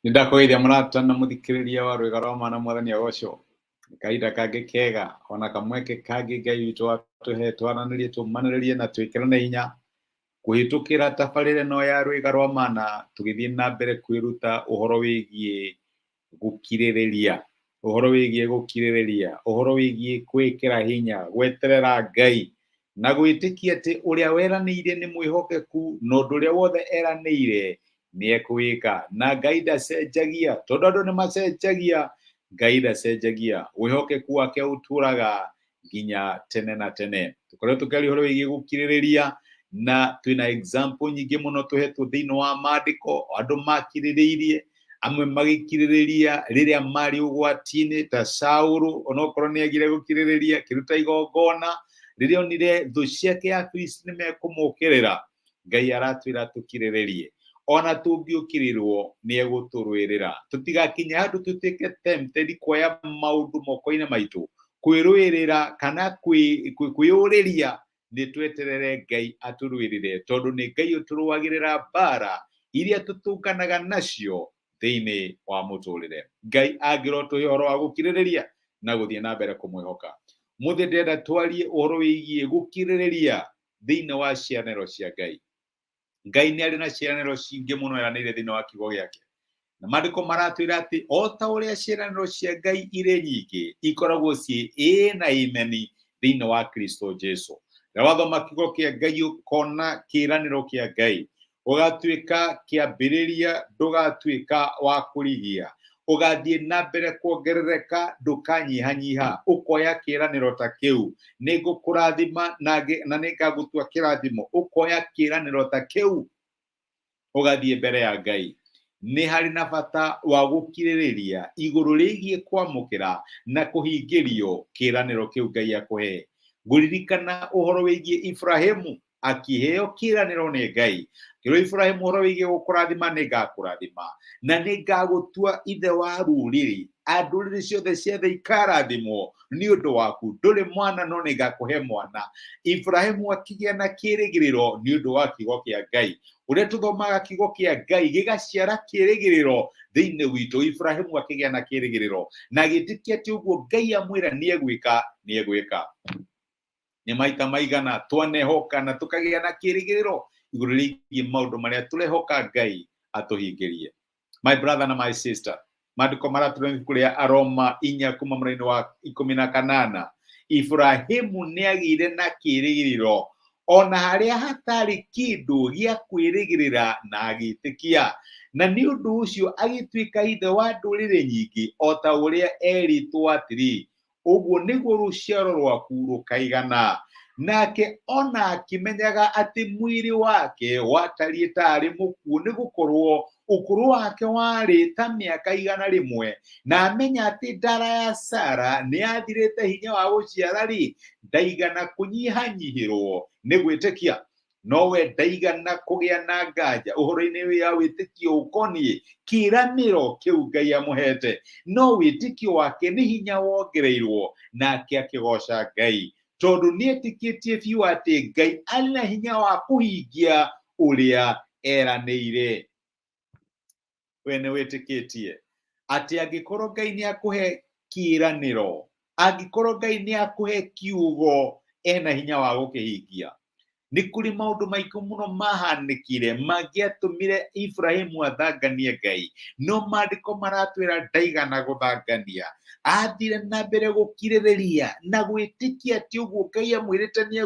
Nindakwĩria mũratana mũthikĩrĩria wa rwĩga rwa mwana mwathani agocwo kahinda kangĩ kega ona kamweke kangĩ Ngai witũ watũhe twaranĩrie tũmanĩrĩrie na twĩkĩrane hinya kũhĩtũkĩra tabarĩra ĩno ya rwĩga rwa mana tũgĩthiĩ na mbere kwĩruta ũhoro wĩgiĩ gũkirĩrĩria ũhoro wĩgiĩ kwĩkĩra hinya gweterera Ngai na gwĩtĩkia atĩ ũrĩa weranĩire nĩ mwĩhokeku na ũndũ ũrĩa wothe eranĩire nĩ ekũwĩka na Ngai ndacenjagia tondũ andũ nĩ macenjagia Ngai ndacenjagia wĩhokeku wake ũtũraga nginya tene na tene. Tũkoretwo tũkĩaria ũhoro wĩgiĩ gũkirĩrĩria na twĩna example nyingĩ mũno tũhetwo thĩinĩ wa maandĩko andũ makirĩrĩirie amwe magĩkirĩrĩria rĩrĩa marĩ ũgwati-inĩ ta Saũlũ onokorwo nĩ agire gũkirĩrĩria kĩruta igongona rĩrĩa onire thũ ciake Afilisti nĩ mekũmũkĩrĩra. Ngai aratwĩra tũkirĩrĩrie ona tũngĩũkĩrĩrwo nĩ egũtũrũĩrĩra tũtigakinye handũ tũtuĩke tempted kuoya maũndũ moko-inĩ maitũ kwĩrũĩrĩra kana kwĩyũrĩria nĩ tweterere Ngai atũrũĩrĩre tondũ nĩ Ngai ũtũrũagĩrĩra mbara iria tũtũnganaga nacio thĩinĩ wa mũtũrĩre. Ngai angĩrotũhe ũhoro wa gũkirĩrĩria na gũthiĩ na mbere kũmwĩhoka. Mũthĩ ndĩrenda twarie ũhoro wĩgiĩ gũkirĩrĩria thĩinĩ wa cianĩro cia Ngai. Ngai nĩ arĩ na ciĩranĩro cingĩ mũno eranĩire thĩinĩ wa kiugo gĩake na maandĩko maratwĩra atĩ o ta ũrĩa ciĩranĩro cia Ngai irĩ nyingĩ ikoragwo ciĩ ĩĩ na imeni thĩinĩ wa Kristo Jesũ. Rĩrĩa wathoma kiugo kĩa Ngai ũkona kĩĩranĩro kĩa Ngai ũgatuĩka kĩambĩrĩria ndũgatuĩka wa kũrigia ũgathiĩ na mbere kuongerereka ndũkanyihanyiha ũkoya kĩĩranĩro ta kĩu nĩ ngũkũrathima na nĩ ngagũtua kĩrathimo ũkoya kĩĩranĩro ta kĩu ũgathiĩ mbere ya Ngai. Nĩ harĩ na bata wa gũkirĩrĩria igũrũ rĩgiĩ kwamũkĩra na kũhingĩrio kĩĩranĩro kĩu Ngai akũhe. Ngũririkana ũhoro wĩgiĩ Ibrahimu akĩheo kĩĩranĩro nĩ Ngai. Kĩrwo Ibrahimu ũhoro wĩgiĩ gũkũrathima nĩ ngakũrathima na nĩ ngagũtua ithe wa rũrĩrĩ ndũrĩrĩ ciothe cia thĩ ikarathimwo nĩ ũndũ waku ndũrĩ mwana no nĩ ngakũhe mwana. Ibrahimu akĩgĩa na kĩĩrĩgĩrĩro nĩ ũndũ wa kiugo kĩa Ngai. Ũrĩa tũthomaga kiugo kĩa Ngai gĩgaciara kĩĩrĩgĩrĩro thĩinĩ witũ. Ibrahimu akĩgĩa na kĩĩrĩgĩrĩro na gĩtĩkia atĩ ũguo Ngai amwĩra nĩ egwĩka. Nĩ maita maigana twanehoka na tũkagĩa na kĩĩrĩgĩrĩro igũrũ rĩgiĩ maũndũ marĩa tũrehoka Ngai atũhingĩrie. My brother na my sister, maandĩko maratũra kũrĩa Aroma 4 kuma mũraini wa 18. Ibrahimu nĩ agĩire na kĩĩrĩgĩrĩro ona harĩa hatarĩ kĩndũ gĩa kwĩrĩgĩrĩra na agĩtĩkia na nĩ ũndũ ũcio agĩtuĩka ithe wa ndũrĩrĩ nyingĩ o ta ũrĩa erĩtwo atĩrĩ ũguo nĩguo rũciaro rwaku rũkaigana. Nake ona akĩmenyaga atĩ mwĩrĩ wake watariĩ tarĩ mũkuũ nĩ gũkorwo ũkũrũ wake warĩ ta mĩaka 100 na amenya atĩ ndara ya Sara nĩ yathirĩte hinya wa gũciara ndaigana kũnyihanyihĩrwo nĩ gwĩtĩkia. Nowe ndaigana kũgĩa na nganja ũhoro-inĩ wa wĩtĩkio ũkoniĩ kĩĩranĩro kĩu Ngai amũhete, no wĩtĩkio wake nĩ hinya wongereirwo nake akĩgoca Ngai tondũ nĩ etĩkĩtie biũ atĩ Ngai arĩ na hinya wa kũhingia ũrĩa eranĩire. We nĩ wĩtĩkĩtie atĩ angĩkorwo Ngai nĩ akũhe kĩĩranĩro, angĩkorwo Ngai nĩ akũhe kiugo ena hinya wa gũkĩhingia. Nĩ kũrĩ maũndũ maingĩ mũno mahanĩkire mangĩatũmire Ibrahimu athanganie Ngai, no maandĩko maratwĩra ndaigana gũthangania. Athire na mbere gũkirĩrĩria na gwĩtĩkia atĩ ũguo Ngai amwĩrĩte nĩ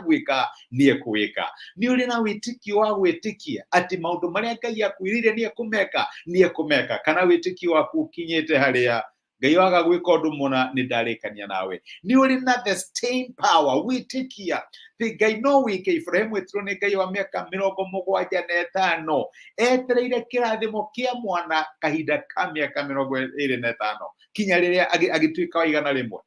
ekũwĩka. Nĩ ũrĩ na wĩtĩkio wa gwĩtĩkia atĩ maũndũ marĩa Ngai akwĩrĩire nĩ ekũmeka kana wĩtĩkio waku ũkinyĩte harĩa Ngai waga gwĩka ũndũ mũna nĩ ndarĩkania nawe. Nĩ ũrĩ na the staying power wĩtĩkia atĩ Ngai no wĩke. Ibrahimu etirwo nĩ Ngai wa mĩaka 75 etereire kĩrathimo kĩa mwana kahinda ka mĩaka 25 kinya rĩrĩa agĩtuĩka wa 100.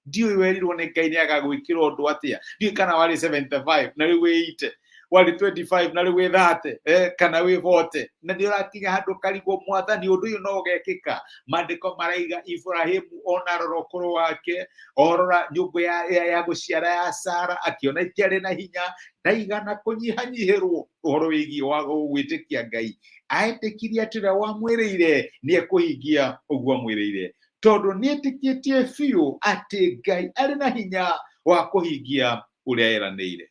Ndiũĩ werirwo nĩ Ngai nĩ agagwĩkĩra ũndũ atĩa, ndiũĩ kana warĩ 75 na rĩu wĩite. wali 25 na rĩu 30 kana wĩ 40 na nĩ ũrakinya handũ karigwo Mwathani ũndũ ũyũ no ũgekĩka. Maandĩko maraiga Ibrahimu ona rora ũkũrũ wake, orora nyũngũ ya gũciara ya Sara, akĩona itiarĩ na hinya, ndaigana kũnyihanyihĩrwo ũhoro wĩgiĩ wa gwĩtĩkia Ngai. Aetĩkirie atĩ ũrĩa wamwĩrĩire nĩ ekũhingia ũguo amwĩrĩire, tondũ nĩ etĩkĩtie biũ atĩ Ngai arĩ na hinya wa kũhingia ũrĩa eranĩire.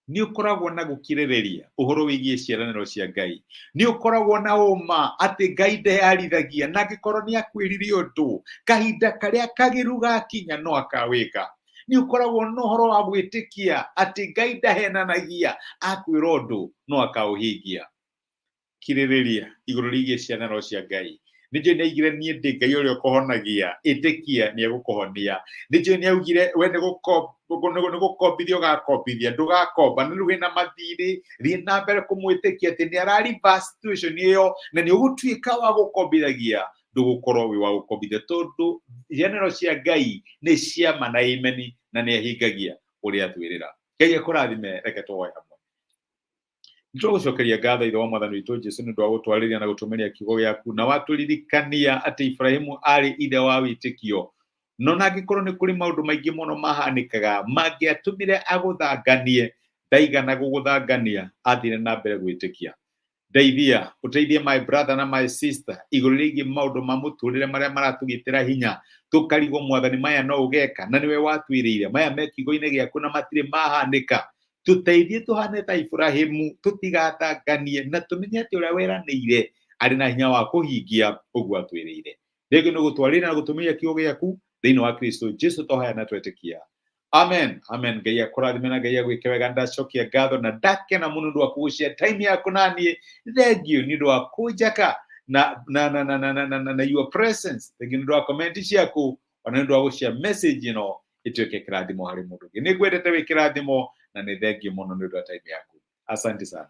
Nĩ ũkoragwo na gũkirĩrĩria ũhoro wĩgiĩ ciĩranĩro cia Ngai. Nĩ ũkoragwo na ũma atĩ Ngai ndeyarithagia, na angĩkorwo nĩ akwĩrire ũndũ kahinda karĩa kagĩru gakinya no akawĩka. Nĩ ũkoragwo na ũhoro wa gwĩtĩkia atĩ Ngai ndahenanagia, akwĩra ũndũ no akaũhingia. Kirĩrĩria igũrũ rĩgiĩ ciĩranĩro cia Ngai. Nĩnjũĩ nĩaugire niĩ ndĩ Ngai ũrĩa ũkũhonagia, ĩtĩkia nĩ egũkũhonia. Nĩnjũĩ nĩaugire we nĩ gũkombithia ũgakombithia, ndũgakomba. Na rĩu hena mathirĩ, thiĩ na mbere kũmwĩtĩkia atĩ nĩ arariba situation ĩyo na nĩ ũgũtuĩka wa gũkombithagia, ndũgũkorwo wĩ wa gũkombithia, tondũ ciĩranĩro cia Ngai nĩ cia ma na amen, na nĩ ahingagia ũrĩa atwĩrĩra. Ngai akũrathime, reke tũhoe hamwe. Nĩtũgũcokeria ngatho Ithe wa Mwathani witũ Jesũ nĩ ũndũ wa gũtwarĩria na gũtũmeria kiugo gĩaku, na watũririkania atĩ Ibrahimu arĩ ithe wa wĩtĩkio. No na angĩkorwo nĩ kũrĩ maũndũ maingĩ mũno mahanĩkaga mangĩatũmire agũthanganie, ndaigana gũgũthangania, athire na mbere gwĩtĩkia. Ndeithia, ũteithie my brother na my sister igũrũ rĩgiĩ maũndũ ma mũtũrĩre marĩa maratũgitĩra hinya, tũkarigwo Mwathani maya no ũgeka, na nĩwe watwĩrĩire maya me kiugo-inĩ gĩaku na matirĩ mahanĩka. Tũteithie tũhane ta Ibrahimu, tũtigathanganie na tũmenye atĩ ũrĩa weranĩire arĩ na hinya wa kũhingia ũguo atwĩrĩire. Rĩngĩ nĩ gũtwarĩra na gũtũmeria kiugo gĩaku thĩinĩ wa Kristo Jesũ tũhoya na twetĩkia. Amen. Amen. Ngai akũrathime na Ngai agwĩke wega. Ndacokia ngatho na ndakena mũno nĩ ũndũ wa kũgucia time yaku naniĩ. Thengiũ nĩ ũndũ wa kũnjaka na your presence. Thengiũ nĩ ũndũ wa comment ciaku, ona nĩ ũndũ wa gũcia message ĩno ĩtuĩke kĩrathimo harĩ mũndũ ũngĩ. Nĩ ngwendete wĩ kĩrathimo na nĩ thengiũ mũno nĩ ũndũ wa time yaku. Asante sana.